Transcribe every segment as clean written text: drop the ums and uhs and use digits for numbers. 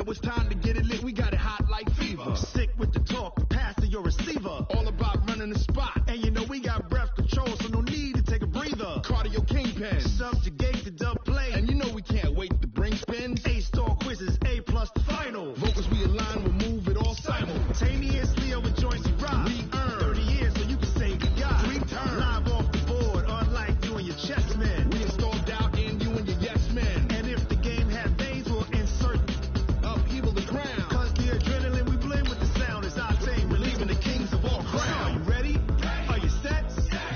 Now it's time to get it lit, we got it hot like fever. Sick with the talk, pass to your receiver. All about running the spot, and you know we got breath control, so no need to take a breather. Cardio kingpin, subjugate the dub play, and you know we can't wait to bring spins. A-star quizzes, A+ the final. Vocals we align, we'll move it all simultaneously over joints you rock. We earn 30 years, so you can say we got 3 turns. Live off the board, unlike you and your chess men. We install doubt in you and your yes men. And if the game had veins, we'll insert upheaval the crown. Cause the adrenaline we blend with the sound is our thing, relieving the kings of all crowns. Are you ready? Are you set?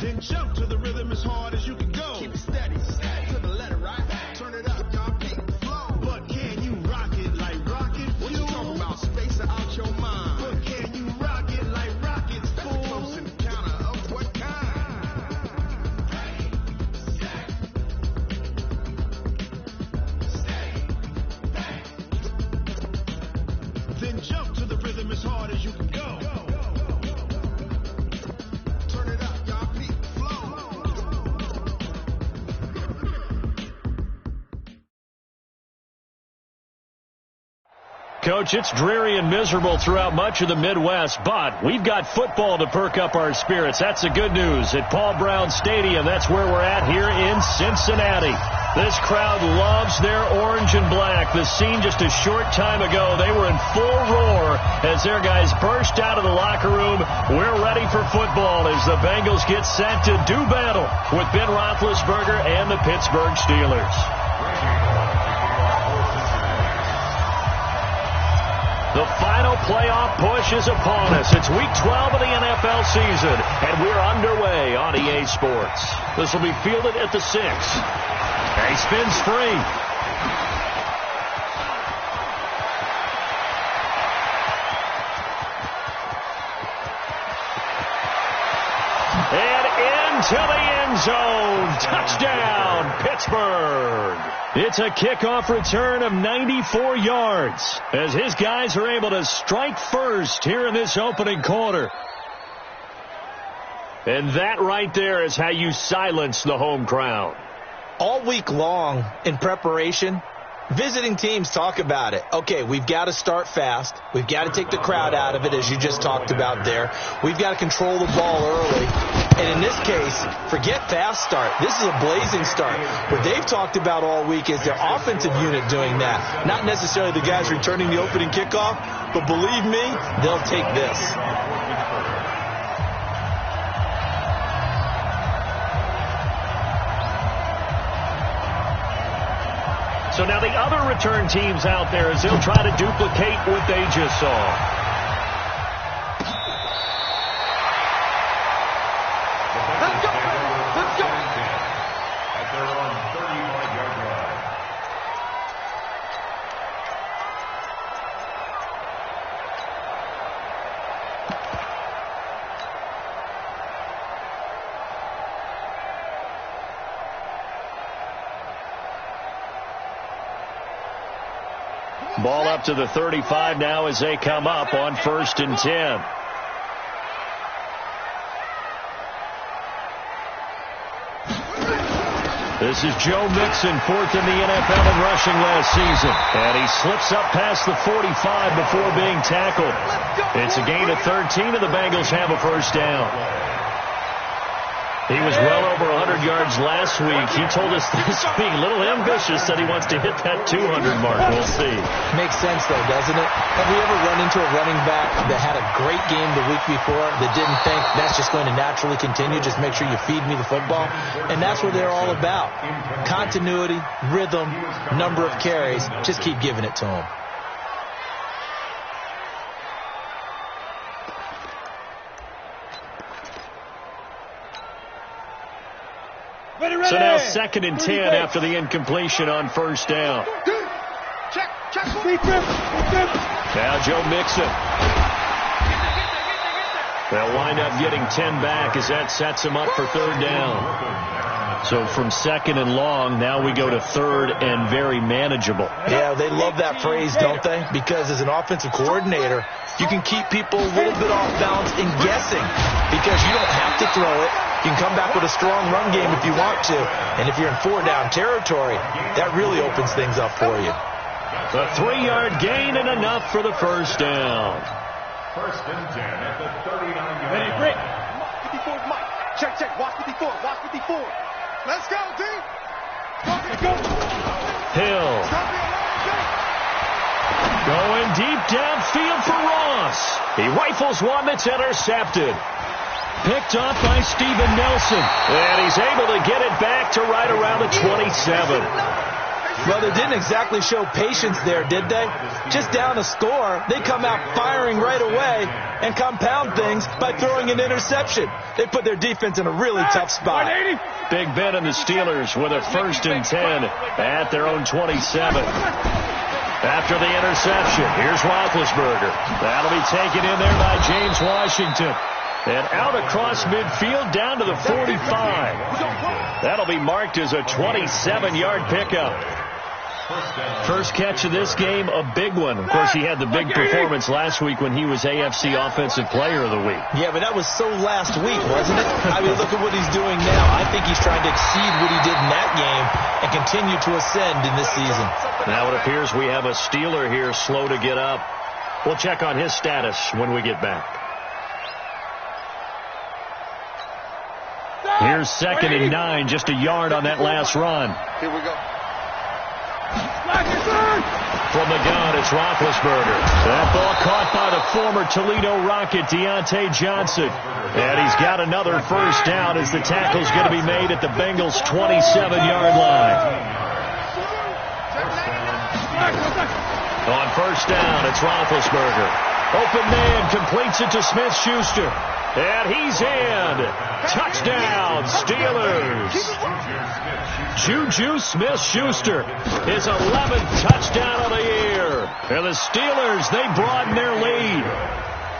Then jump to the rhythm as hard as you can go. Keep it steady, to the letter, right? Turn it up, y'all, keep the flow. But can you rock it like rocket fuel? What you talking about? Space or out your mind? But can you rock it like rockets, fool? That's a close encounter of what kind? Then jump to the rhythm as hard as you can go. Turn it up, y'all, keep the flow. Coach, it's dreary and miserable throughout much of the Midwest, but we've got football to perk up our spirits. That's the good news at Paul Brown Stadium. That's where we're at here in Cincinnati. This crowd loves their orange and black. The scene just a short time ago, they were in full roar as their guys burst out of the locker room. We're ready for football as the Bengals get set to do battle with Ben Roethlisberger and the Pittsburgh Steelers. The final playoff push is upon us. It's week 12 of the NFL season, and we're underway on EA Sports. This will be fielded at the 6. He spins free. And into the end zone. Touchdown, Pittsburgh. It's a kickoff return of 94 yards as his guys are able to strike first here in this opening quarter. And that right there is how you silence the home crowd. All week long in preparation, visiting teams talk about it. Okay, we've got to start fast. We've got to take the crowd out of it, as you just talked about there. We've got to control the ball early. And in this case, forget fast start. This is a blazing start. What they've talked about all week is their offensive unit doing that. Not necessarily the guys returning the opening kickoff, but believe me, they'll take this. So now the other return teams out there as they'll try to duplicate what they just saw. Let's go! Let's go! At their own 35-yard line. Ball up to the 35 now as they come up on 1st and 10. This is Joe Mixon, 4th in the NFL in rushing last season. And he slips up past the 45 before being tackled. It's a gain of 13, and the Bengals have a first down. He was well over 100 yards last week. He told us this being a little ambitious that he wants to hit that 200 mark. We'll see. Makes sense, though, doesn't it? Have we ever run into a running back that had a great game the week before that didn't think that's just going to naturally continue? Just make sure you feed me the football. And that's what they're all about. Continuity, rhythm, number of carries. Just keep giving it to them. So now 2nd and 10 after the incompletion on 1st down. Now Joe Mixon. They'll wind up getting 10 back as that sets him up for 3rd down. So from 2nd and long, now we go to 3rd and very manageable. Yeah, they love that phrase, don't they? Because as an offensive coordinator, you can keep people a little bit off balance and guessing because you don't have to throw it. You can come back with a strong run game if you want to. And if you're in 4-down territory, that really opens things up for you. A 3-yard gain and enough for the first down. First and 10 at the 39-yard Ready, line. break. 54, Mike. Check, check. Watch 54. Watch 54. Let's go, D. Let's go. Hill going deep downfield for Ross. He rifles one that's intercepted. Picked off by Steven Nelson. And he's able to get it back to right around the 27. Well, they didn't exactly show patience there, did they? Just down a score, they come out firing right away and compound things by throwing an interception. They put their defense in a really tough spot. Big Ben and the Steelers with a 1st and 10 at their own 27. After the interception, here's Roethlisberger. That'll be taken in there by James Washington. And out across midfield down to the 45. That'll be marked as a 27-yard pickup. First catch of this game, a big one. Of course, he had the big performance last week when he was AFC Offensive Player of the Week. Yeah, but that was so last week, wasn't it? I mean, look at what he's doing now. I think he's trying to exceed what he did in that game and continue to ascend in this season. Now it appears we have a Steeler here slow to get up. We'll check on his status when we get back. Here's 2nd and 9, just a yard on that last run. Here we go. From the gun, it's Roethlisberger. That ball caught by the former Toledo Rocket, Deontay Johnson. And he's got another first down as the tackle's going to be made at the Bengals' 27-yard line. On first down, it's Roethlisberger. Open man, completes it to Smith-Schuster. And he's in. Touchdown, Steelers. Juju Smith-Schuster, his 11th touchdown of the year. And the Steelers, they broaden their lead.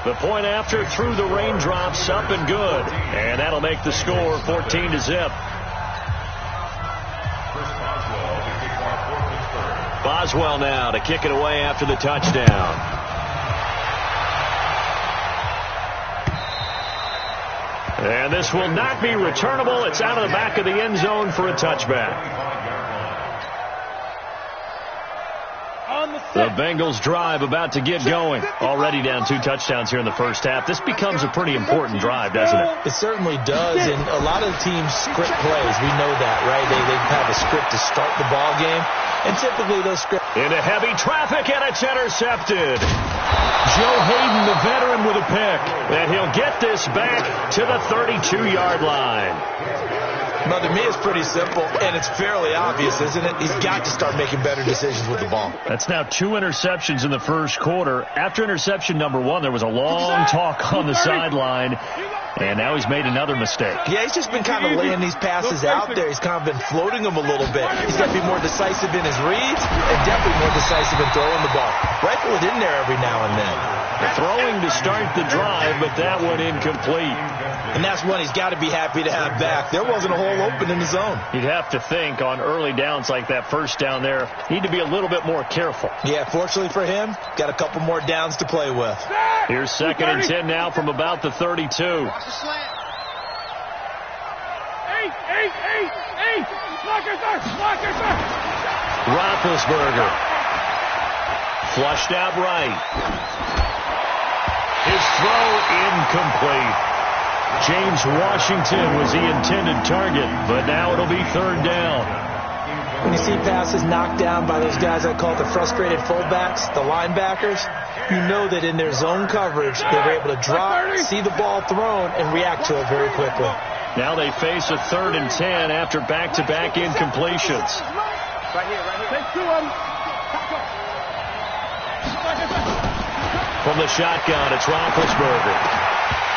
The point after through the raindrops, up and good. And that'll make the score 14-0. Boswell now to kick it away after the touchdown. And this will not be returnable. It's out of the back of the end zone for a touchback. The Bengals drive about to get going. Already down 2 touchdowns here in the first half. This becomes a pretty important drive, doesn't it? It certainly does, and a lot of teams script plays. We know that, right? They have a script to start the ball game, and typically those scripts... Into heavy traffic, and it's intercepted. Joe Hayden, the veteran, with a pick. And he'll get this back to the 32-yard line. Well, to me, it's pretty simple, and it's fairly obvious, isn't it? He's got to start making better decisions with the ball. That's now 2 interceptions in the first quarter. After interception number 1, there was a long talk on the sideline. And now he's made another mistake. Yeah, he's just been kind of laying these passes out there. He's kind of been floating them a little bit. He's got to be more decisive in his reads and definitely more decisive in throwing the ball. Rifle it in there every now and then. Throwing to start the drive, but that one incomplete. And that's one he's got to be happy to have back. There wasn't a hole open in the zone. You'd have to think on early downs like that first down there, need to be a little bit more careful. Yeah, fortunately for him, got a couple more downs to play with. Here's 2nd and 10 now from about the 32. Roethlisberger. Flushed out right. His throw incomplete. James Washington was the intended target, but now it'll be 3rd down. When you see passes knocked down by those guys I call the frustrated fullbacks, the linebackers, you know that in their zone coverage, they were able to drop, see the ball thrown, and react to it very quickly. Now they face a 3rd and 10 after back-to-back incompletions. Right here. Take 2 of them. From the shotgun, it's Roethlisberger.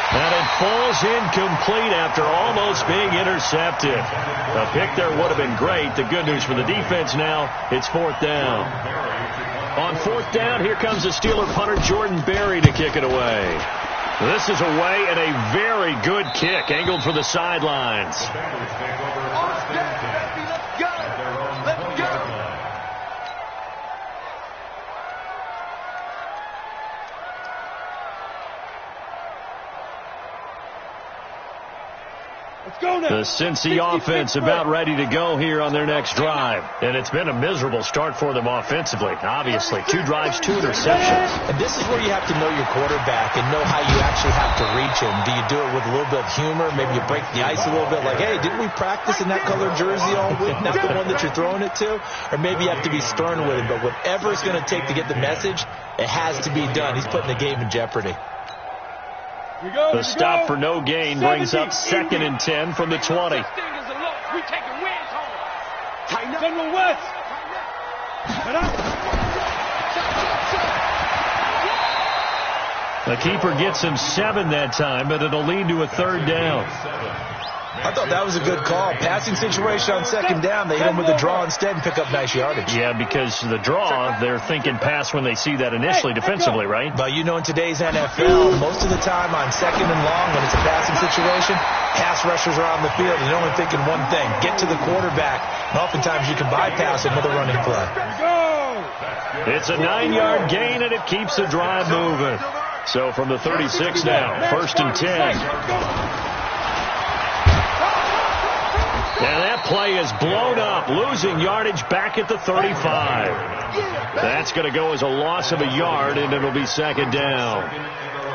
And it falls incomplete after almost being intercepted. A pick there would have been great. The good news for the defense now, it's 4th down. On 4th down, here comes the Steeler punter Jordan Berry to kick it away. This is away and a very good kick, angled for the sidelines. The Cincy offense about ready to go here on their next drive. And it's been a miserable start for them offensively. Obviously, 2 drives, 2 interceptions. And this is where you have to know your quarterback and know how you actually have to reach him. Do you do it with a little bit of humor? Maybe you break the ice a little bit like, hey, didn't we practice in that colored jersey all week? And that's the one that you're throwing it to? Or maybe you have to be stern with him. But whatever it's going to take to get the message, it has to be done. He's putting the game in jeopardy. The stop for no gain brings up 2nd and 10 from the 20. The keeper gets him 7 that time, but it'll lead to a 3rd down. I thought that was a good call. Passing situation on 2nd down. They hit him with the draw instead and pick up nice yardage. Yeah, because the draw, they're thinking pass when they see that initially defensively, right? But you know, in today's NFL, most of the time on 2nd and long, when it's a passing situation, pass rushers are on the field. And they're only thinking one thing, get to the quarterback. And oftentimes you can bypass it with a running play. It's a 9-yard gain, and it keeps the drive moving. So from the 36 now, 1st and 10. And that play is blown up, losing yardage back at the 35. That's going to go as a loss of a yard, and it'll be 2nd down.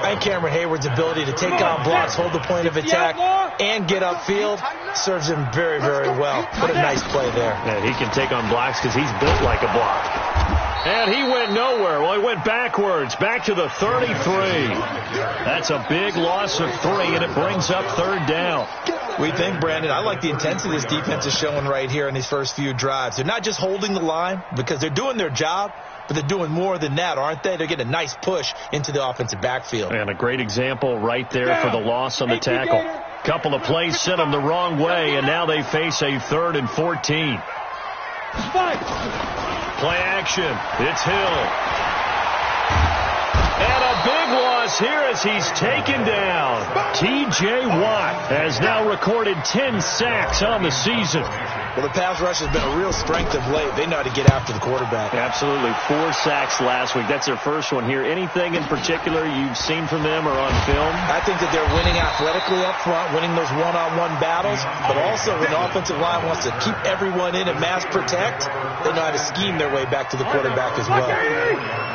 And Cameron Hayward's ability to take on blocks, hold the point of attack, and get upfield serves him very, very well. What a nice play there. Yeah, he can take on blocks because he's built like a block. And he went nowhere. Well, he went backwards, back to the 33. That's a big loss of 3, and it brings up 3rd down. We think, Brandon, I like the intensity this defense is showing right here in these first few drives. They're not just holding the line because they're doing their job, but they're doing more than that, aren't they? They're getting a nice push into the offensive backfield. And a great example right there for the loss on the tackle. Couple of plays sent them the wrong way, and now they face a 3rd and 14. Play action. It's Hill. And a big loss here as he's taken down. T.J. Watt has now recorded 10 sacks on the season. Well, the pass rush has been a real strength of late. They know how to get after the quarterback. Absolutely. 4 sacks last week. That's their first one here. Anything in particular you've seen from them or on film? I think that they're winning athletically up front, winning those one-on-one battles, but also when the offensive line wants to keep everyone in and mass protect, they know how to scheme their way back to the quarterback as well.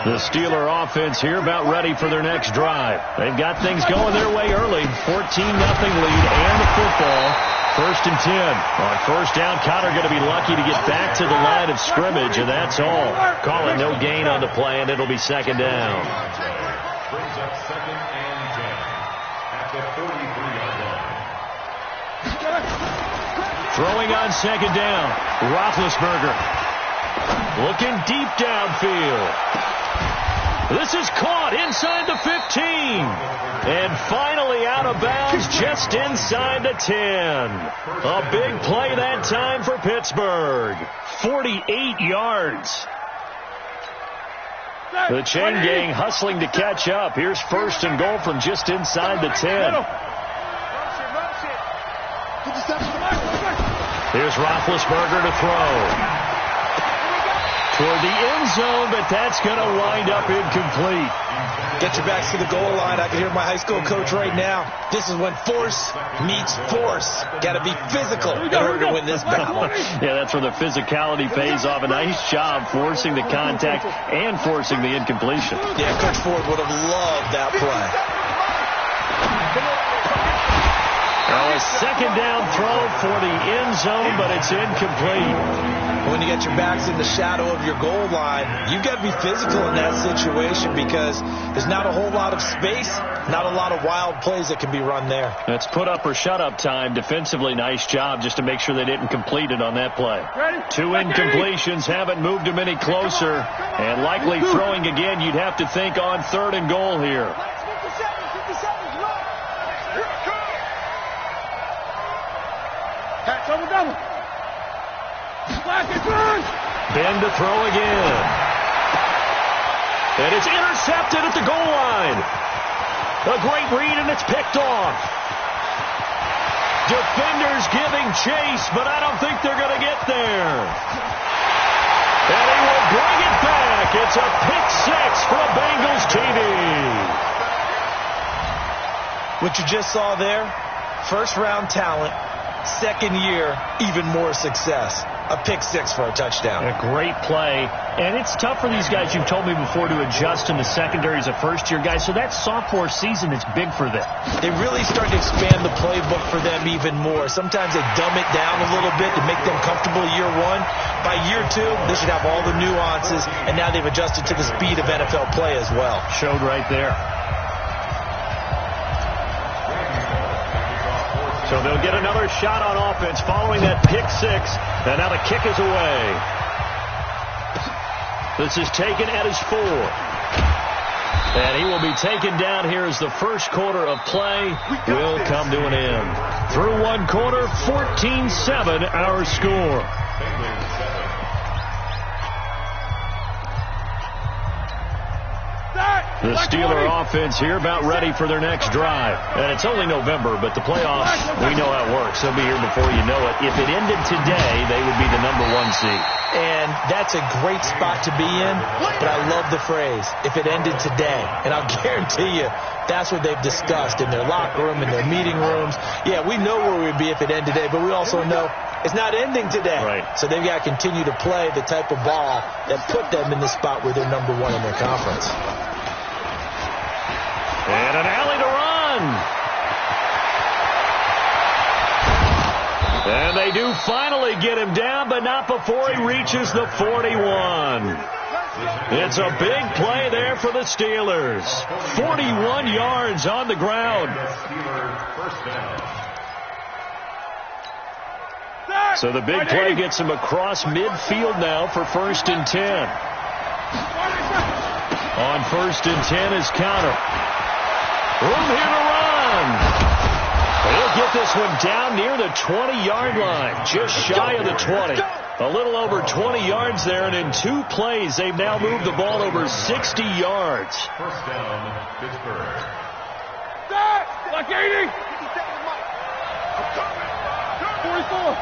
The Steeler offense here about ready for their next drive. They've got things going their way early. 14-0 lead and the football. 1st and 10. On 1st down, Connor going to be lucky to get back to the line of scrimmage, and that's all. Call it no gain on the play, and it'll be 2nd down. Brings up 2nd and 10 at the 43-yard line. Throwing on 2nd down, Roethlisberger. Looking deep downfield. This is caught inside the 15. And finally out of bounds just inside the 10. A big play that time for Pittsburgh. 48 yards. The chain gang hustling to catch up. Here's 1st and goal from just inside the 10. Here's Roethlisberger to throw. Toward the end zone, but that's going to wind up incomplete. Get your backs to the goal line. I can hear my high school coach right now. This is when force meets force. Got to be physical in order to win this battle. Yeah, that's where the physicality pays off. A nice job forcing the contact and forcing the incompletion. Yeah, Coach Ford would have loved that play. Well, a 2nd down throw for the end zone, but it's incomplete. When you get your backs in the shadow of your goal line, you've got to be physical in that situation because there's not a whole lot of space, not a lot of wild plays that can be run there. It's put up or shut up time. Defensively, nice job just to make sure they didn't complete it on that play. 2 incompletions haven't moved them any closer, and likely throwing again, you'd have to think on 3rd and goal here. Ben to throw again. And it's intercepted at the goal line. A great read, and it's picked off. Defenders giving chase, but I don't think they're going to get there. And he will bring it back. It's a pick 6 for Bengals TV. What you just saw there, first-round talent, Second year, even more success. A pick six for a touchdown. A great play. And it's tough for these guys, you've told me before, to adjust in the secondary as a first-year guy. So that sophomore season is big for them. They really start to expand the playbook for them even more. Sometimes they dumb it down a little bit to make them comfortable year one. By year two, they should have all the nuances, and now they've adjusted to the speed of NFL play as well. Showed right there. So they'll get another shot on offense following that pick six. And now the kick is away. This is taken at his 4. And he will be taken down here as the first quarter of play will come to an end. Through one quarter, 14-7 our score. The Steeler offense here about ready for their next drive. And it's only November, but the playoffs, we know how it works. They'll be here before you know it. If it ended today, they would be the number 1 seed. And that's a great spot to be in, but I love the phrase, if it ended today. And I'll guarantee you, that's what they've discussed in their locker room, in their meeting rooms. Yeah, we know where we'd be if it ended today, but we also know it's not ending today. Right. So they've got to continue to play the type of ball that put them in the spot where they're number 1 in their conference. And an alley to run. And they do finally get him down, but not before he reaches the 41. It's a big play there for the Steelers. 41 yards on the ground. So the big play gets him across midfield now for 1st and 10. On 1st and 10 is counter. Room here to run. He'll get this one down near the 20-yard line, just shy of the 20. A little over 20 yards there, and in 2 plays, they've now moved the ball over 60 yards. First down, Pittsburgh. Like 80. 44.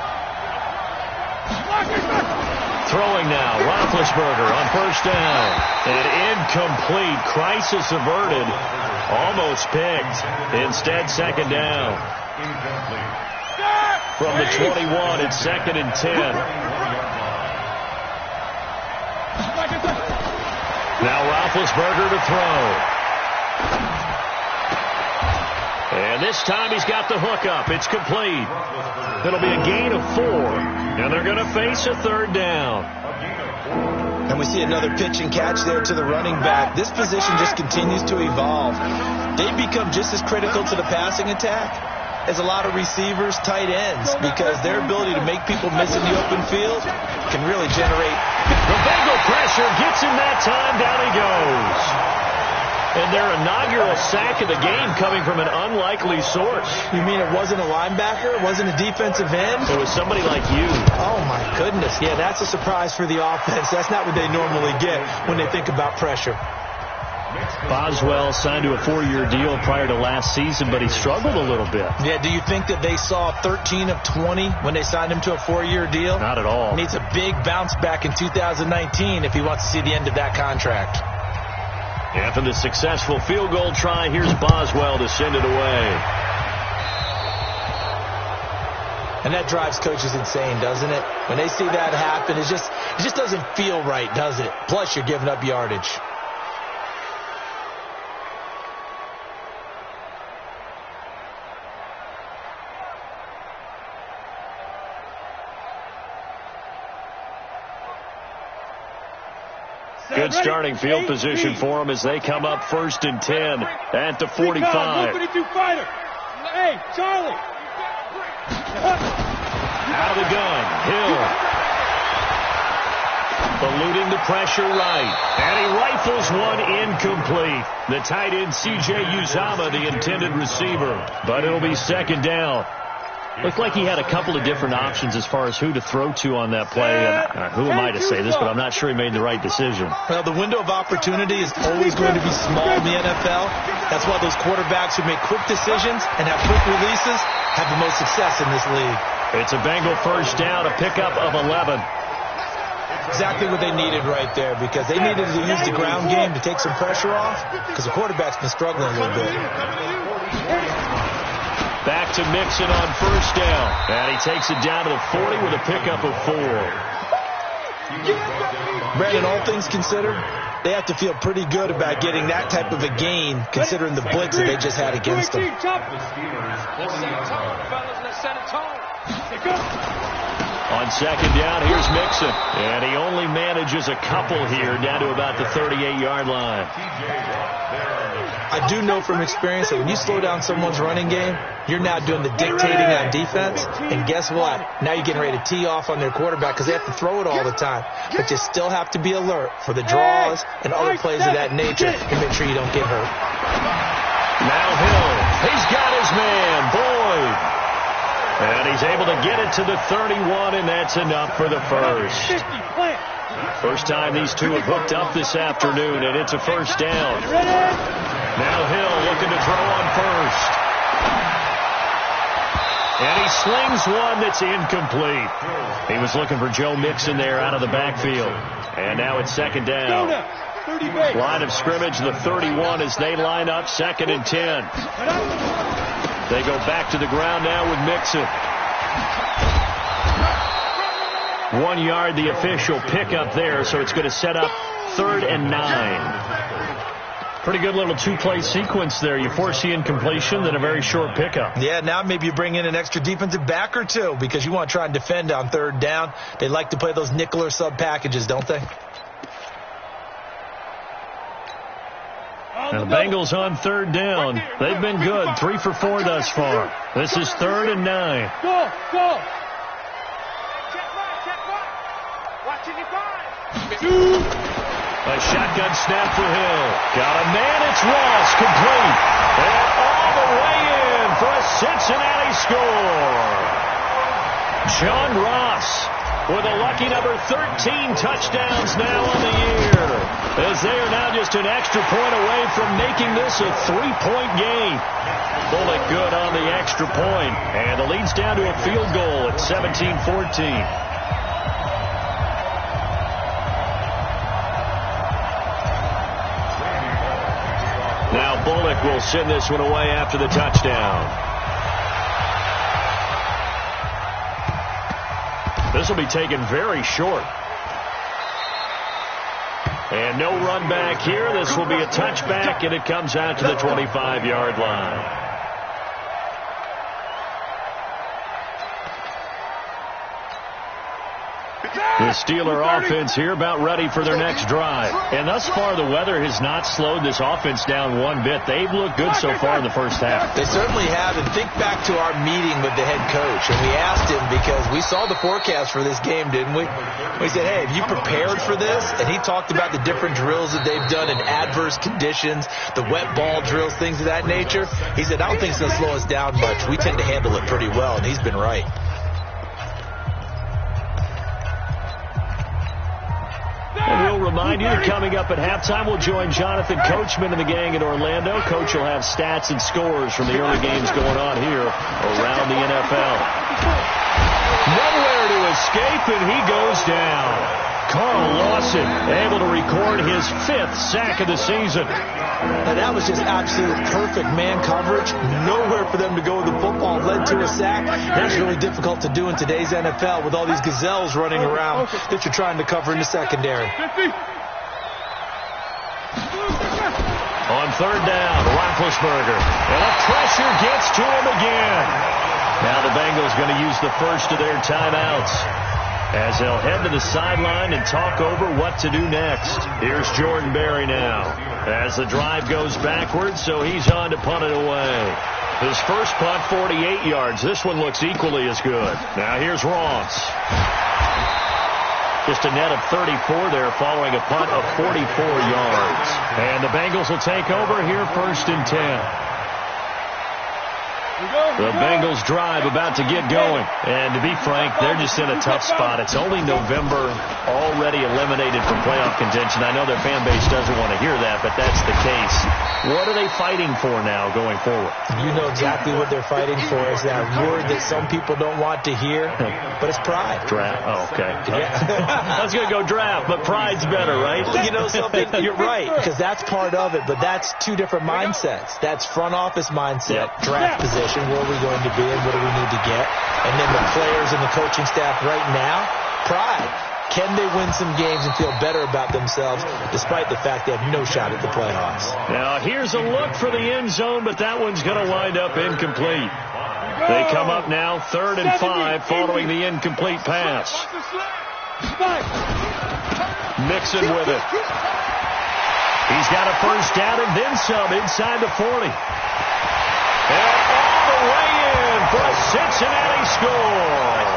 Throwing now, Roethlisberger on 1st down. And incomplete. Crisis averted. Almost picked. Instead, 2nd down. From the 21, it's 2nd and 10. Now Roethlisberger to throw. And this time he's got the hook up. It's complete. It'll be a gain of 4. And they're going to face a 3rd down. And we see another pitch and catch there to the running back. This position just continues to evolve. They become just as critical to the passing attack as a lot of receivers, tight ends, because their ability to make people miss in the open field can really generate. The Bengal pressure gets him that time. Down he goes. And their inaugural sack of the game coming from an unlikely source. You mean it wasn't a linebacker? It wasn't a defensive end? It was somebody like you. Oh, my goodness. Yeah, that's a surprise for the offense. That's not what they normally get when they think about pressure. Boswell signed to a 4-year deal prior to last season, but he struggled a little bit. Yeah, do you think that they saw 13 of 20 when they signed him to a 4-year deal? Not at all. He needs a big bounce back in 2019 if he wants to see the end of that contract. After the successful field goal try, here's Boswell to send it away. And that drives coaches insane, doesn't it? When they see that happen, it just doesn't feel right, does it? Plus, you're giving up yardage. Good starting field position for them as they come up 1st and 10 at the 45. Hey, Charlie. Out of the gun, Hill. Eluding the pressure right. And he rifles one incomplete. The tight end, C.J. Uzama, the intended receiver. But it'll be 2nd down. Looked like he had a couple of different options as far as who to throw to on that play. And who am I to say this, but I'm not sure he made the right decision. Well, the window of opportunity is always going to be small in the NFL. That's why those quarterbacks who make quick decisions and have quick releases have the most success in this league. It's a Bengal 1st down, a pickup of 11. Exactly what they needed right there, because they needed to use the ground game to take some pressure off, because the quarterback's been struggling a little bit. Back to Mixon on first down. And he takes it down to the 40 with a pickup of 4. Brandon, all things considered, they have to feel pretty good about getting that type of a gain, considering the blitz that they just had against them. On second down, here's Mixon. And he only manages a couple here down to about the 38-yard line. I do know from experience that when you slow down someone's running game, you're now doing the dictating on defense. And guess what? Now you're getting ready to tee off on their quarterback because they have to throw it all the time. But you still have to be alert for the draws and other plays of that nature to make sure you don't get hurt. Now Hill. He's got his man, Boyd. And he's able to get it to the 31, and that's enough for the first. First time these two have hooked up this afternoon, and it's a first down. Now Hill looking to throw on first. And he slings one that's incomplete. He was looking for Joe Mixon there out of the backfield. And now it's second down. Line of scrimmage, the 31 as they line up, 2nd and 10. They go back to the ground now with Mixon. 1 yard, the official pickup there, so it's going to set up 3rd and 9. Pretty good little two-play sequence there. You force the incompletion, then a very short pickup. Yeah, now maybe you bring in an extra defensive back or two because you want to try and defend on 3rd down. They like to play those nickel or sub packages, don't they? And the Bengals on 3rd down. They've been good, 3 for 4 thus far. This is 3rd and 9. Go! A shotgun snap for Hill. Got a man, it's Ross, complete. And all the way in for a Cincinnati score. John Ross with a lucky number 13 touchdowns now on the year, as they are now just an extra point away from making this a 3-point game. Bullock good on the extra point, and the lead's down to a field goal at 17-14. Now Bullock will send this one away after the touchdown. This will be taken very short. And no run back here. This will be a touchback, and it comes out to the 25-yard line. The Steeler offense here about ready for their next drive. And thus far, the weather has not slowed this offense down one bit. They've looked good so far in the first half. They certainly have. And think back to our meeting with the head coach. And we asked him because we saw the forecast for this game, didn't we? We said, hey, have you prepared for this? And he talked about the different drills that they've done in adverse conditions, the wet ball drills, things of that nature. He said, I don't think it's going to slow us down much. We tend to handle it pretty well, and he's been right. And we'll remind you that coming up at halftime, we'll join Jonathan Coachman and the gang in Orlando. Coach will have stats and scores from the early games going on here around the NFL. Nowhere to escape, and he goes down. Carl Lawson able to record his 5th sack of the season. And that was just absolute perfect man coverage. Nowhere for them to go with the football. Led to a sack. That's really difficult to do in today's NFL with all these gazelles running around that you're trying to cover in the secondary. On 3rd down, Roethlisberger. And a pressure gets to him again. Now the Bengals going to use the first of their timeouts as they'll head to the sideline and talk over what to do next. Here's Jordan Berry now as the drive goes backwards, so he's on to punt it away. His first punt, 48 yards. This one looks equally as good. Now here's Ross. Just a net of 34 there following a punt of 44 yards. And the Bengals will take over here 1st and 10. The Bengals drive about to get going. And to be frank, they're just in a tough spot. It's only November, already eliminated from playoff contention. I know their fan base doesn't want to hear that, but that's the case. What are they fighting for now going forward? You know exactly what they're fighting for. Is that word that some people don't want to hear, but it's pride. Draft. Oh, okay. Yeah. I was going to go draft, but pride's better, right? You know something? You're right, because that's part of it, but that's two different mindsets. That's front office mindset, draft position. position, where are we going to be, and what do we need to get? And then the players and the coaching staff right now, pride. Can they win some games and feel better about themselves despite the fact they have no shot at the playoffs? Now, here's a look for the end zone, but that one's going to wind up incomplete. They come up now 3rd and 5 following the incomplete pass. Mixon with it. He's got a first down and then some inside the 40. And all the way in for a Cincinnati score.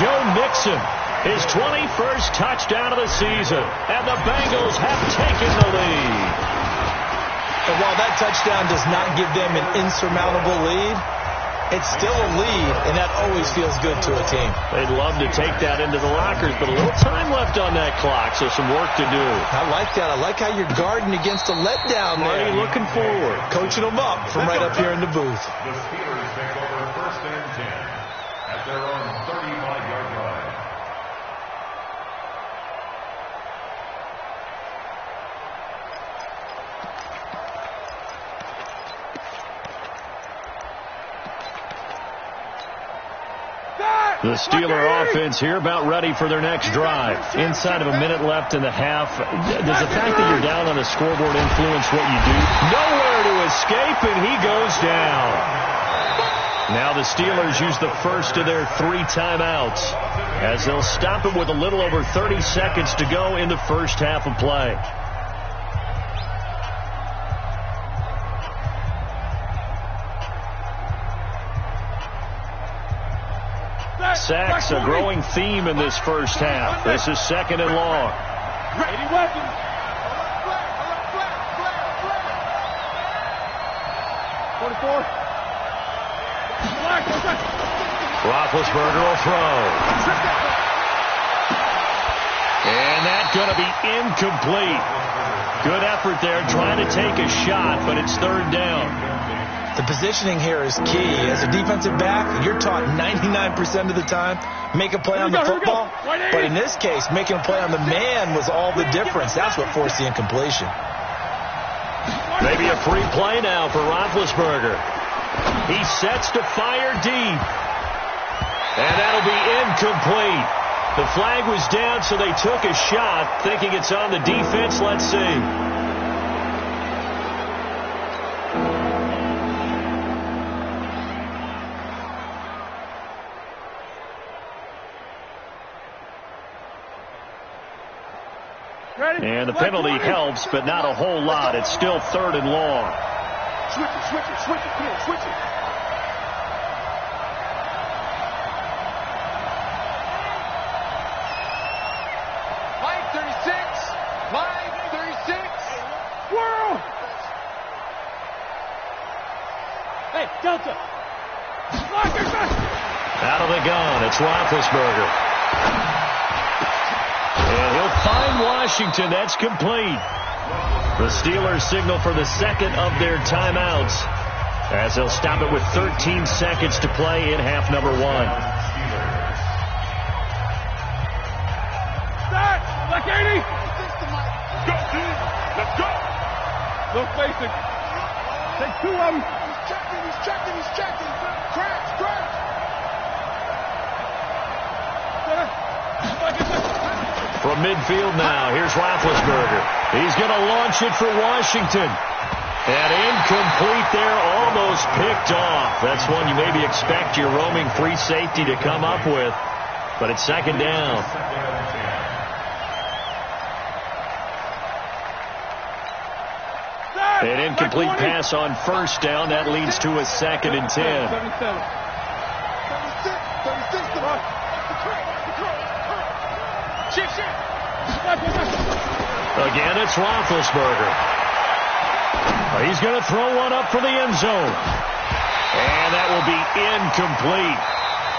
Joe Mixon, his 21st touchdown of the season, and the Bengals have taken the lead. And while that touchdown does not give them an insurmountable lead, it's still a lead, and that always feels good to a team. They'd love to take that into the lockers, but a little time left on that clock, so some work to do. I like that. I like how you're guarding against a letdown there. Marty looking forward. Coaching them up from right up here in the booth. The Steelers take over 1st and 10 at their own 35-yard line. The Steeler offense here about ready for their next drive. Inside of a minute left in the half. Does the fact that you're down on the scoreboard influence what you do? Nowhere to escape, and he goes down. Now the Steelers use the first of their 3 timeouts as they'll stop it with a little over 30 seconds to go in the first half of play. Sacks, a growing theme in this first half. This is 2nd and long. Ready weapons. Roethlisberger will throw. And that's going to be incomplete. Good effort there trying to take a shot, but it's 3rd down. The positioning here is key. As a defensive back, you're taught 99% of the time, make a play on the football. But in this case, making a play on the man was all the difference. That's what forced the incompletion. Maybe a free play now for Roethlisberger. He sets to fire deep. And that'll be incomplete. The flag was down, so they took a shot, thinking it's on the defense. Let's see. And the penalty helps, but not a whole lot. It's still 3rd and long. Switch it, come on, switch it. Line 36. Whirl. Hey, Delta. Out of the gun, it's Roethlisberger. And he'll find Washington. That's complete. The Steelers signal for the 2nd of their timeouts as they'll stop it with 13 seconds to play in half number 1. Start! Black 80! Go, team! Let's go! Look basic. Take 2 of them. He's checking. Crash. From midfield now, here's Roethlisberger. He's going to launch it for Washington. And incomplete there, almost picked off. That's one you maybe expect your roaming free safety to come up with. But it's 2nd down. An incomplete pass on 1st down. That leads to a 2nd and 10. 36. Again, it's Roethlisberger. He's going to throw one up for the end zone. And that will be incomplete.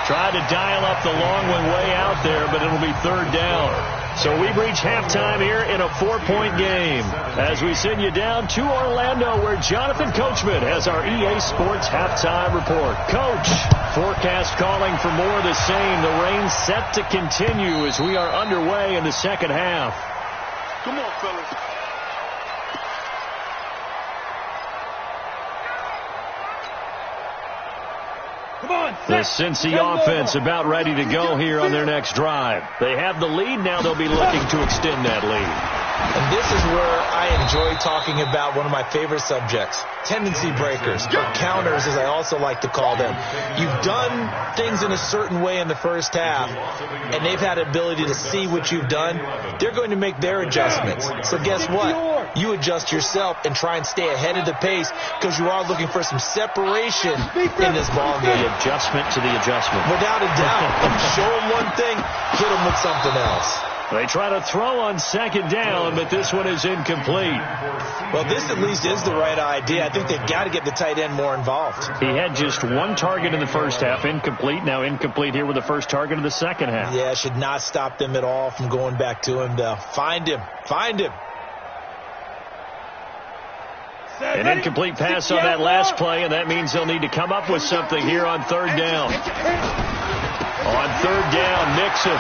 Tried to dial up the long one way out there, but it'll be 3rd down. So we reach halftime here in a 4-point game as we send you down to Orlando, where Jonathan Coachman has our EA Sports halftime report. Coach, forecast calling for more of the same. The rain set to continue as we are underway in the 2nd half. Come on, fellas. The Cincy offense about ready to go here on their next drive. They have the lead. Now they'll be looking to extend that lead. And this is where I enjoy talking about one of my favorite subjects, tendency breakers, or counters as I also like to call them. You've done things in a certain way in the first half, and they've had the ability to see what you've done. They're going to make their adjustments. So guess what? You adjust yourself and try and stay ahead of the pace because you are looking for some separation in this ball game. The adjustment to the adjustment. Without a doubt. Show them one thing, hit them with something else. They try to throw on second down, but this one is incomplete. Well, this at least is the right idea. I think they've got to get the tight end more involved. He had just one target in the first half, incomplete. Now incomplete here with the first target of the second half. Yeah, should not stop them at all from going back to him, though. Find him. Find him. An incomplete pass on that last play, and that means they'll need to come up with something here on third down. On third down, Nixon.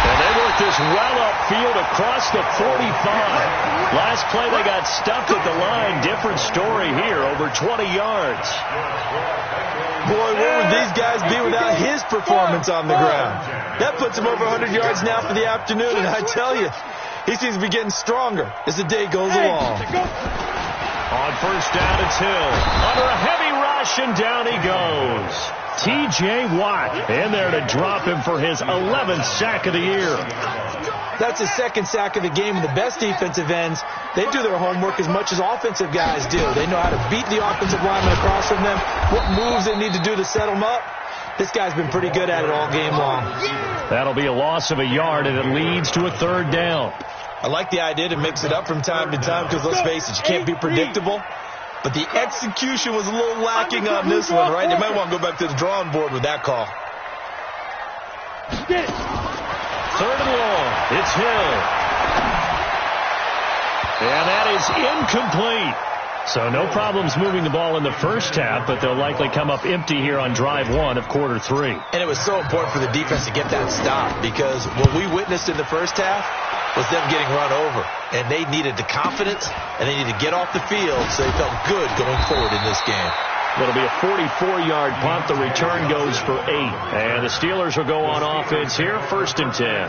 And they work this well upfield across the 45. Last play they got stuffed at the line. Different story here, over 20 yards. Boy, where would these guys be without his performance on the ground? That puts him over 100 yards now for the afternoon, and I tell you, he seems to be getting stronger as the day goes along. On first down, it's Hill. Under a heavy rush, and down he goes. T.J. Watt in there to drop him for his 11th sack of the year. That's his second sack of the game, and the best defensive ends, they do their homework as much as offensive guys do. They know how to beat the offensive lineman across from them, what moves they need to do to set them up. This guy's been pretty good at it all game long. That'll be a loss of a yard, and it leads to a third down. I like the idea to mix it up from time to time because, let's face it, you can't be predictable. But the execution was a little lacking on this one, right? They might want to go back to the drawing board with that call. Third and long. It's Hill. And that is incomplete. So no problems moving the ball in the first half, but they'll likely come up empty here on drive one of quarter three. And it was so important for the defense to get that stop because what we witnessed in the first half was them getting run over. And they needed the confidence, and they needed to get off the field so they felt good going forward in this game. It'll be a 44-yard punt. The return goes for 8. And the Steelers will go on offense here, 1st and 10.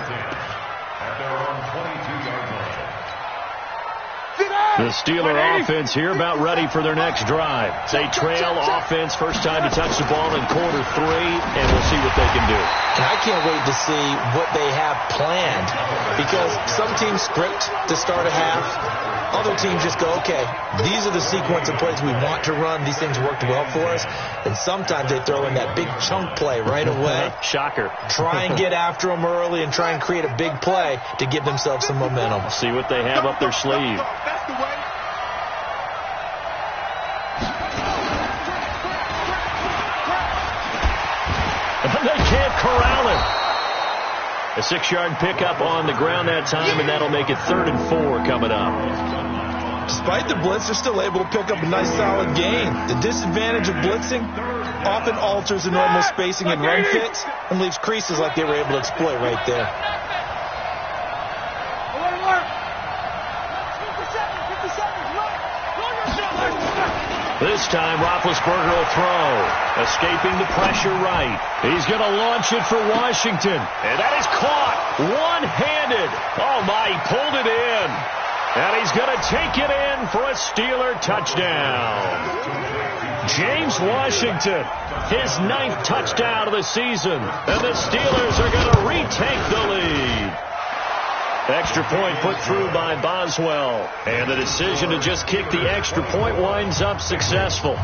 The Steeler offense here about ready for their next drive. They trail offense, first time to touch the ball in quarter three, and we'll see what they can do. And I can't wait to see what they have planned because some teams script to start a half. Other teams just go, okay, these are the sequence of plays we want to run. These things worked well for us. And sometimes they throw in that big chunk play right away. Shocker. Try and get after them early and try and create a big play to give themselves some momentum. See what they have up their sleeve. That's the way. They can't corral him. A 6-yard pickup on the ground that time, and that'll make it 3rd and 4 coming up. Despite the blitz, they're still able to pick up a nice solid gain. The disadvantage of blitzing often alters the normal spacing and run fits and leaves creases like they were able to exploit right there. This time, Roethlisberger will throw. Escaping the pressure right. He's going to launch it for Washington. And that is caught. One-handed. Oh, my, he pulled it in. And he's going to take it in for a Steeler touchdown. James Washington, his 9th touchdown of the season. And the Steelers are going to retake the lead. Extra point put through by Boswell. And the decision to just kick the extra point winds up successful.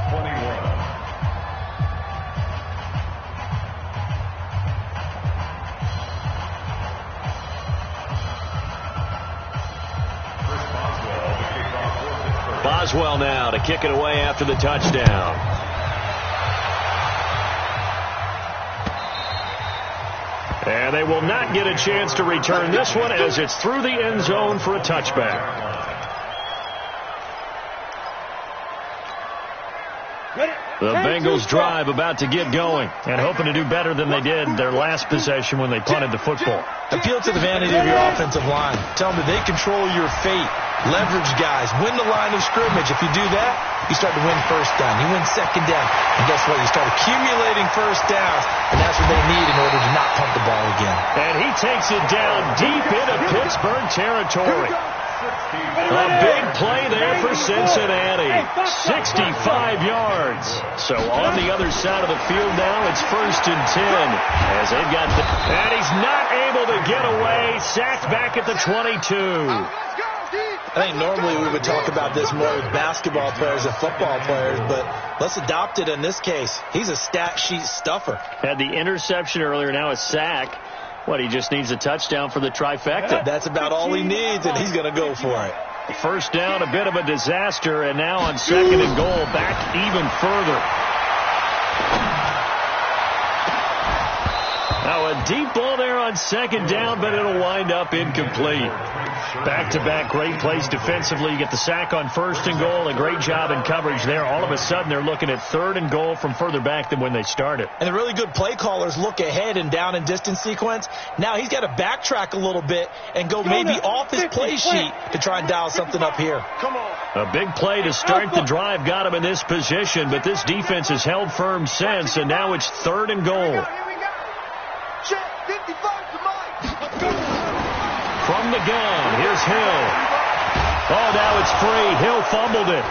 Boswell now to kick it away after the touchdown. And they will not get a chance to return this one as it's through the end zone for a touchback. The Bengals drive about to get going and hoping to do better than they did their last possession when they punted the football. Appeal to the vanity of your offensive line. Tell them that they control your fate. Leverage guys. Win the line of scrimmage. If you do that, you start to win first down. You win second down. And guess what? You start accumulating first downs, and that's what they need in order to not punt the ball again. And he takes it down deep into Pittsburgh territory. A big play there for Cincinnati. 65 yards. So on the other side of the field now, it's 1st and 10. As they've got and he's not able to get away. Sacked back at the 22. I think normally we would talk about this more with basketball players than football players, but let's adopt it in this case. He's a stat sheet stuffer. Had the interception earlier, now a sack. What, he just needs a touchdown for the trifecta. That's about all he needs, and he's going to go for it. First down, a bit of a disaster, and now on 2nd and goal, back even further. Now a deep ball there on 2nd down, but it'll wind up incomplete. Back-to-back great plays defensively. You get the sack on 1st and goal, a great job in coverage there. All of a sudden, they're looking at 3rd and goal from further back than when they started. And the really good play callers look ahead and down and distance sequence. Now he's got to backtrack a little bit and go maybe off his play sheet to try and dial something up here. Come on. A big play to start the drive got him in this position, but this defense has held firm since, and now it's 3rd and goal. Here we go. Check 55 to Mike. From the gun, here's Hill. Oh, now it's free. Hill fumbled it.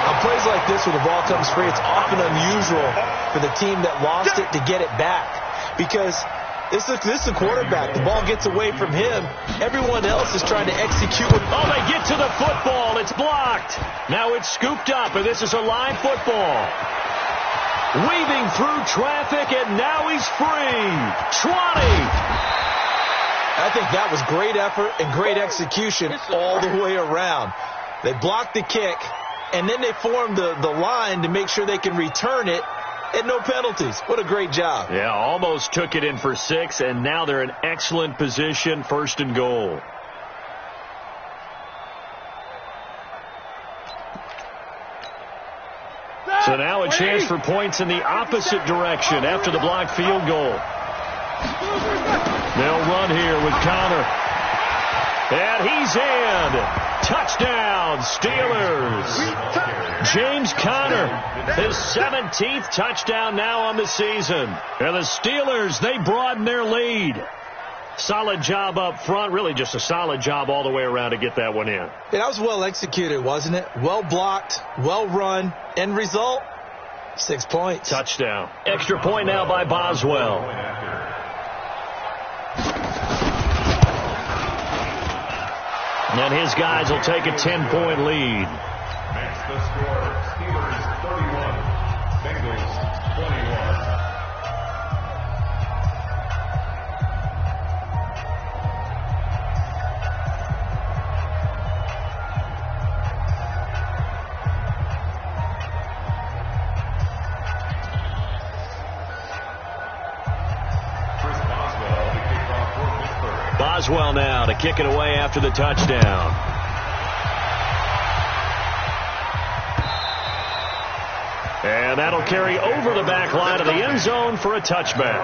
On plays like this where the ball comes free, it's often unusual for the team that lost it to get it back. Because this is the quarterback. The ball gets away from him. Everyone else is trying to execute. Oh, they get to the football. It's blocked. Now it's scooped up, and this is a live football. Weaving through traffic, and now he's free. 20. I think that was great effort and great execution all the way around. They blocked the kick, and then they formed the line to make sure they can return it, and no penalties. What a great job. Yeah, almost took it in for 6, and now they're in excellent position, 1st and goal. So now a chance for points in the opposite direction after the blocked field goal. They'll run here with Connor. And he's in. Touchdown, Steelers. James Conner, his 17th touchdown now on the season. And the Steelers, they broaden their lead. Solid job up front. Really just a solid job all the way around to get that one in. That was well executed, wasn't it? Well blocked, well run. End result, 6 points. Touchdown. Extra point now by Boswell. And his guys will take a 10-point lead. Makes the score Steelers 31, Bengals 21. Boswell now to kick it away after the touchdown. And that'll carry over the back line of the end zone for a touchback.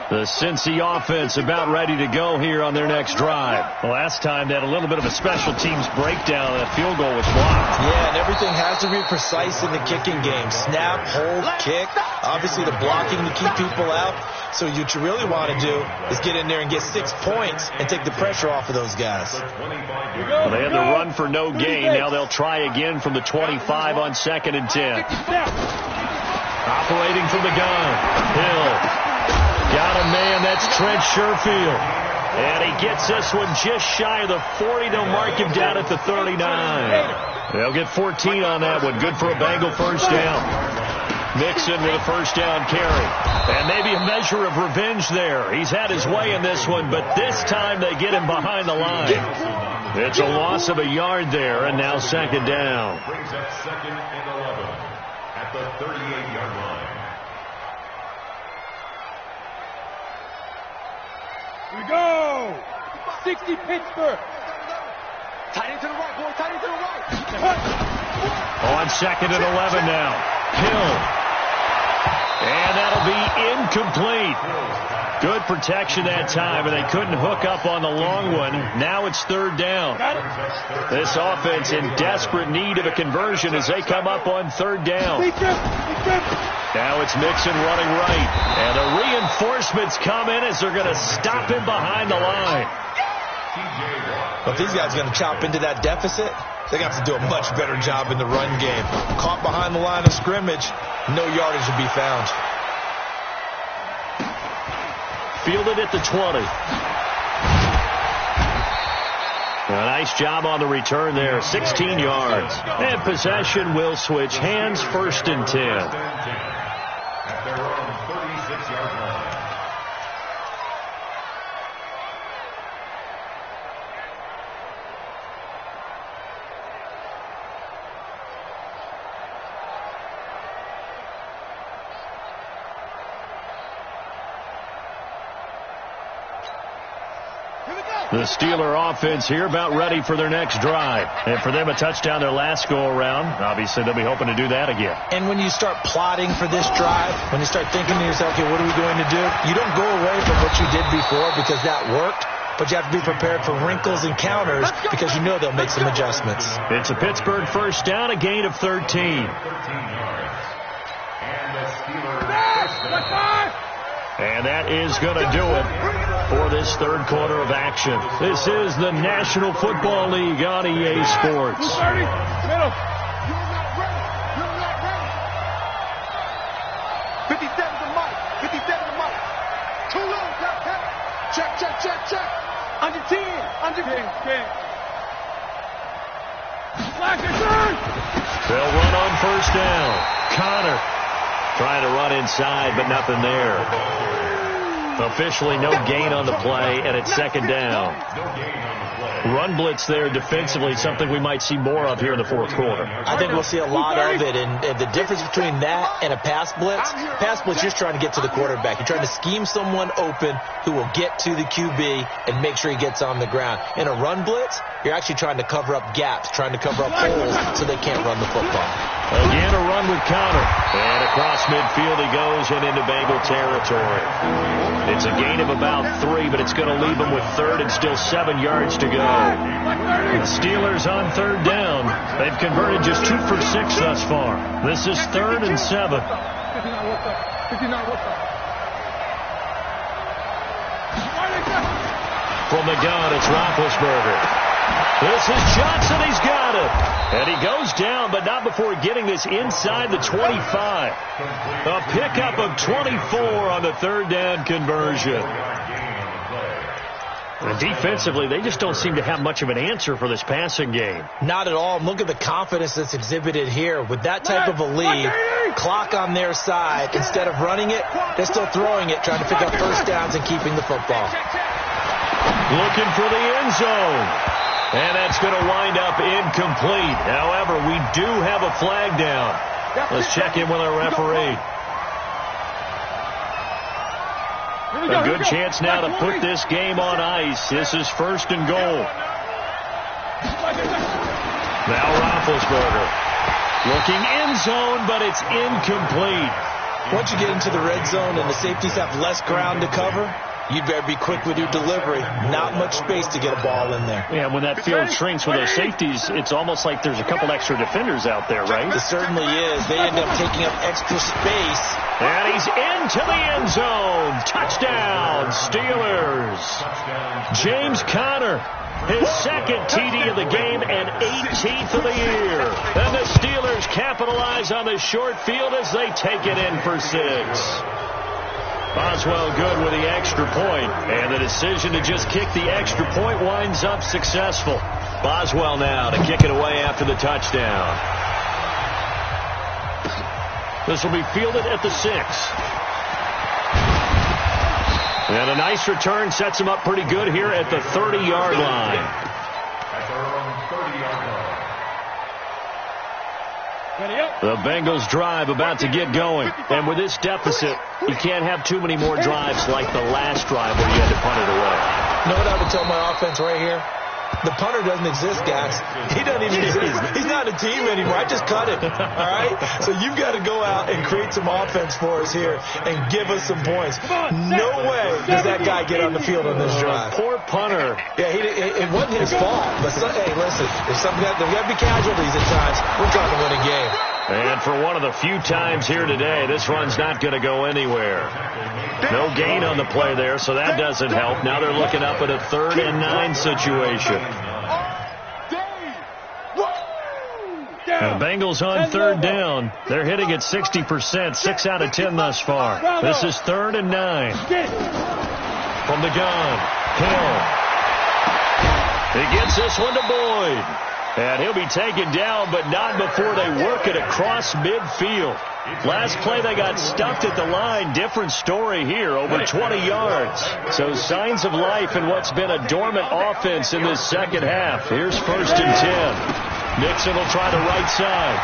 The Cincy offense about ready to go here on their next drive. Last time they had a little bit of a special teams breakdown. That field goal was blocked. Yeah, and everything has to be precise in the kicking game. Snap, hold, kick. Obviously the blocking to keep people out. So what you really want to do is get in there and get 6 points and take the pressure off of those guys. Well, they had the run for no gain. Now they'll try again from the 25 on 2nd and 10. Operating from the gun. Hill. Got a man, that's Trent Sherfield. And he gets this one just shy of the 40. They'll mark him down at the 39. They'll get 14 on that one. Good for a Bengal first down. Mixon with a first down carry. And maybe a measure of revenge there. He's had his way in this one, but this time they get him behind the line. It's a loss of a yard there, and now 2nd down. Brings up 2nd and 11 at the 38-yard line. Here we go. 60 Pittsburgh. Tight into the right, boy. Tight into the right. On 2nd and 11 now. Hill. And that'll be incomplete. Good protection that time, and they couldn't hook up on the long one. Now it's 3rd down. This offense in desperate need of a conversion as they come up on 3rd down. Now it's Mixon running right. And the reinforcements come in as they're going to stop him behind the line. Well, if these guys are going to chop into that deficit, they got to do a much better job in the run game. Caught behind the line of scrimmage, no yardage to be found. Fielded at the 20. A nice job on the return there, 16 yards. And possession will switch hands, 1st and 10. At their own 36-yard line. The Steeler offense here about ready for their next drive. And for them, a touchdown their last go-around. Obviously, they'll be hoping to do that again. And when you start plotting for this drive, when you start thinking to yourself, okay, what are we going to do? You don't go away from what you did before because that worked, but you have to be prepared for wrinkles and counters because you know they'll make some adjustments. It's a Pittsburgh 1st down, a gain of 13. 13 yards. And the Steelers first down. And that is going to do it for this 3rd quarter of action. This is the National Football League on EA Sports. 230, middle. 57 to Mike. 57 to Mike. Too low, check. Check. Under 10. Under 10. Flash it, turn. They'll run on 1st down. Connor trying to run inside, but nothing there. Officially no gain on the play, and it's 2nd down. Run blitz there defensively, something we might see more of here in the 4th quarter. I think we'll see a lot of it, and the difference between that and a pass blitz, you're trying to get to the quarterback. You're trying to scheme someone open who will get to the QB and make sure he gets on the ground. In a run blitz, you're actually trying to cover up gaps, trying to cover up holes so they can't run the football. Again, a run with Connor. And across midfield he goes and into Bengal territory. It's a gain of about 3, but it's going to leave him with 3rd and still 7 yards to go. The Steelers on 3rd down. They've converted just 2 for 6 thus far. This is 3rd and 7. From the gun, it's Roethlisberger. This is Johnson. He's got it. And he goes down, but not before getting this inside the 25. A pickup of 24 on the 3rd down conversion. And defensively, they just don't seem to have much of an answer for this passing game. Not at all. Look at the confidence that's exhibited here. With that type of a lead, clock on their side, instead of running it, they're still throwing it, trying to pick up 1st downs and keeping the football. Looking for the end zone. And that's going to wind up incomplete. However, we do have a flag down. Let's check in with our referee. A good chance now to put this game on ice. This is 1st and goal. Now Roethlisberger. Looking end zone, but it's incomplete. Once you get into the red zone and the safeties have less ground to cover, you'd better be quick with your delivery. Not much space to get a ball in there. Yeah, when that field shrinks with those safeties, it's almost like there's a couple extra defenders out there, right? It certainly is. They end up taking up extra space. And he's into the end zone. Touchdown, Steelers. James Conner, his 2nd TD of the game and 18th of the year. And the Steelers capitalize on the short field as they take it in for 6. Boswell good with the extra point, and the decision to just kick the extra point winds up successful. Boswell now to kick it away after the touchdown. This will be fielded at the 6. And a nice return sets him up pretty good here at the 30-yard line. At their own 30-yard line. Ready up. The Bengals drive about to get going. And with this deficit, you can't have too many more drives like the last drive where you had to punt it away. You know what I would tell my offense right here? The punter doesn't exist, guys. He doesn't even exist. He's not a team anymore. I just cut it. All right? So you've got to go out and create some offense for us here and give us some points. No way does that guy get on the field on this drive. Poor punter. Yeah, it wasn't his fault. But, hey, listen, there's got to be casualties at times. We're trying to win a game. And for one of the few times here today, this run's not going to go anywhere. No gain on the play there, so that doesn't help. Now they're looking up at a 3rd and 9 situation. And the Bengals on 3rd down. They're hitting at 60%, 6 out of 10 thus far. This is 3rd and 9. From the gun, Hill. He gets this one to Boyd. And he'll be taken down, but not before they work it across midfield. Last play, they got stuffed at the line. Different story here, over 20 yards. So signs of life in what's been a dormant offense in this second half. Here's 1st and 10. Nixon will try the right side.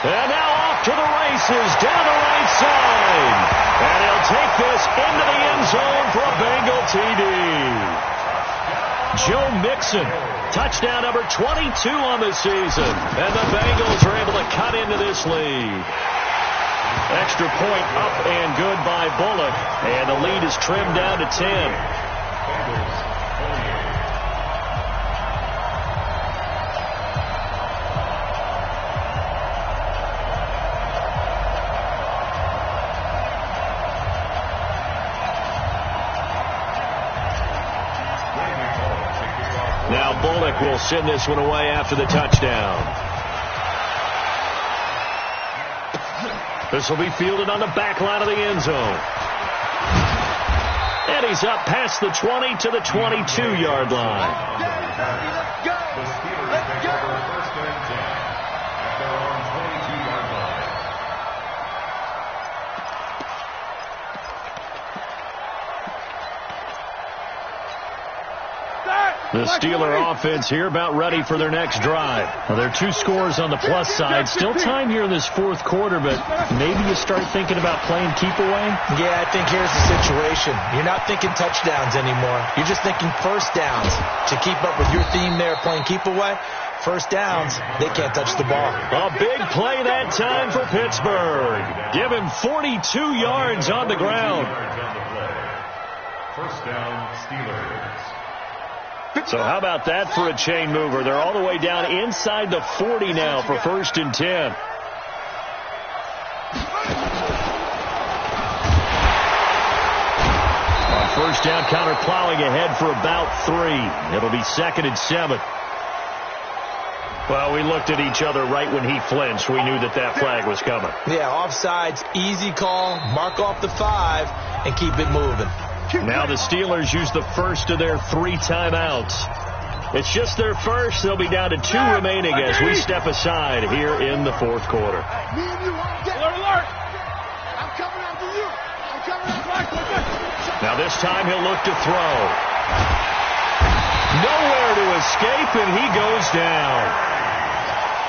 And now off to the races, down the right side. And he'll take this into the end zone for a Bengal TD. Joe Mixon, touchdown number 22 on the season. And the Bengals are able to cut into this lead. Extra point up and good by Bullock. And the lead is trimmed down to 10. Now Bullock will send this one away after the touchdown. This will be fielded on the back line of the end zone. And he's up past the 20 to the 22-yard line. The Steelers take over 1st and 10 at their own 22-yard line. The Steeler offense here about ready for their next drive. Now, there are 2 scores on the plus side. Still time here in this 4th quarter, but maybe you start thinking about playing keep away? Yeah, I think here's the situation. You're not thinking touchdowns anymore. You're just thinking 1st downs. To keep up with your theme there, playing keep away, 1st downs, they can't touch the ball. A big play that time for Pittsburgh. Give him 42 yards on the ground. 1st down, Steelers. So how about that for a chain mover? They're all the way down inside the 40 now for 1st and 10. On 1st down, counter plowing ahead for about 3. It'll be 2nd and 7. Well, we looked at each other right when he flinched. We knew that that flag was coming. Yeah, offsides, easy call, mark off the 5, and keep it moving. Now the Steelers use the first of their 3 timeouts. It's just their first. They'll be down to 2 remaining as we step aside here in the 4th quarter. Alert! I'm coming after you. I'm coming after you. Now this time he'll look to throw. Nowhere to escape, and he goes down.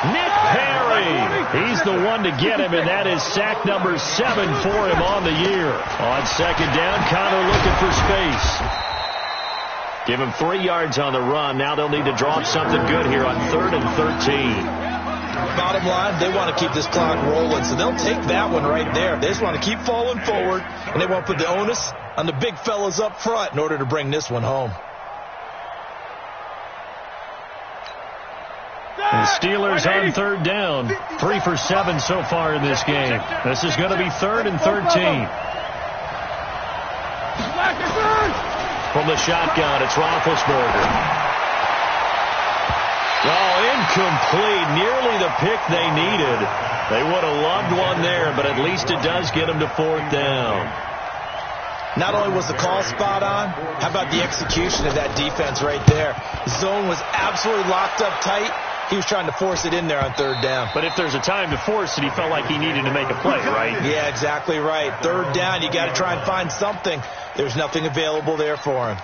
Nick Perry, he's the one to get him, and that is sack number 7 for him on the year. On 2nd down, Connor looking for space. Give him 3 yards on the run. Now they'll need to draw up something good here on 3rd and 13. Bottom line, they want to keep this clock rolling, so they'll take that one right there. They just want to keep falling forward, and they want to put the onus on the big fellas up front in order to bring this one home. The Steelers on 3rd down. 3 for 7 so far in this game. This is going to be 3rd and 13. From the shotgun, it's Roethlisberger. Oh, incomplete. Nearly the pick they needed. They would have loved one there, but at least it does get them to 4th down. Not only was the call spot on, how about the execution of that defense right there? Zone was absolutely locked up tight. He was trying to force it in there on 3rd down. But if there's a time to force it, he felt like he needed to make a play, right? Yeah, exactly right. 3rd down, you got to try and find something. There's nothing available there for him.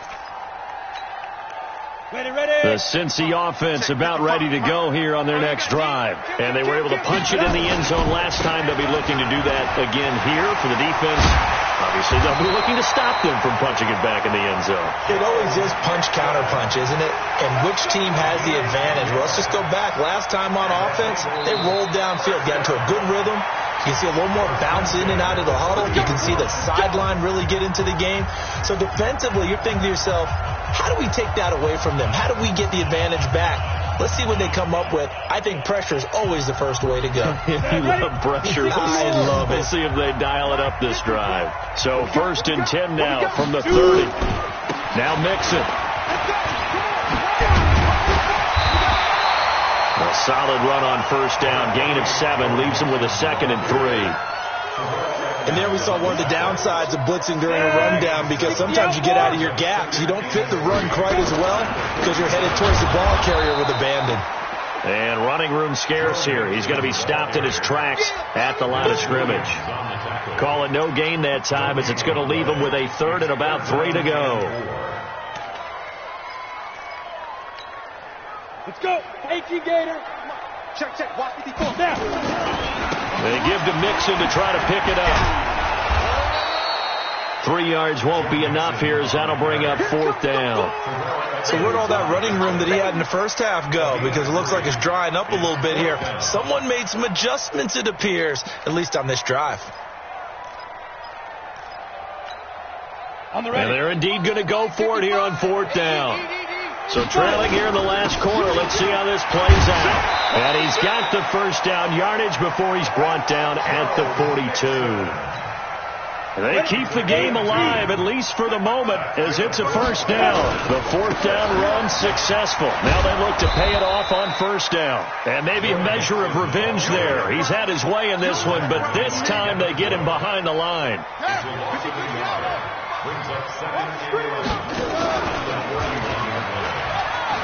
The Cincy offense about ready to go here on their next drive. And they were able to punch it in the end zone last time. They'll be looking to do that again here for the defense. Obviously, they'll be looking to stop them from punching it back in the end zone. It always is punch-counter-punch, isn't it? And which team has the advantage? Well, let's just go back. Last time on offense, they rolled downfield, got into a good rhythm. You can see a little more bounce in and out of the huddle. You can see the sideline really get into the game. So defensively, you're thinking to yourself, how do we take that away from them? How do we get the advantage back? Let's see what they come up with. I think pressure is always the first way to go. You love pressure. I love it. We'll see if they dial it up this drive. So 1st and 10 now from the 30. Now Mixon. A solid run on 1st down. Gain of 7 leaves him with a 2nd and 3. And there we saw one of the downsides of blitzing during a rundown, because sometimes you get out of your gaps. You don't fit the run quite as well because you're headed towards the ball carrier with abandon. And running room scarce here. He's going to be stopped in his tracks at the line of scrimmage. Call it no gain that time, as it's going to leave him with a 3rd and about 3 to go. Let's go. 18 Gator. Check, check. Watch 54. Now. They give to Mixon to try to pick it up. 3 yards won't be enough here, as that'll bring up 4th down. So where'd all that running room that he had in the first half go? Because it looks like it's drying up a little bit here. Someone made some adjustments, it appears, at least on this drive. And they're indeed going to go for it here on 4th down. So trailing here in the last quarter. Let's see how this plays out. And he's got the 1st down yardage before he's brought down at the 42. They keep the game alive, at least for the moment, as it's a 1st down. The 4th down run successful. Now they look to pay it off on 1st down. And maybe a measure of revenge there. He's had his way in this one, but this time they get him behind the line.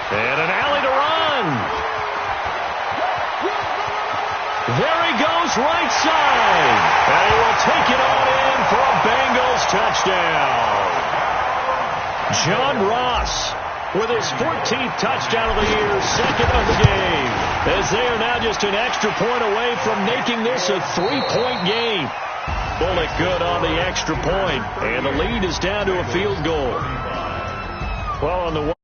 And an alley to run. There he goes, right side. And he will take it on in for a Bengals touchdown. John Ross with his 14th touchdown of the year, 2nd of the game, as they are now just an extra point away from making this a 3-point game. Bullock good on the extra point, and the lead is down to a field goal. Well, on the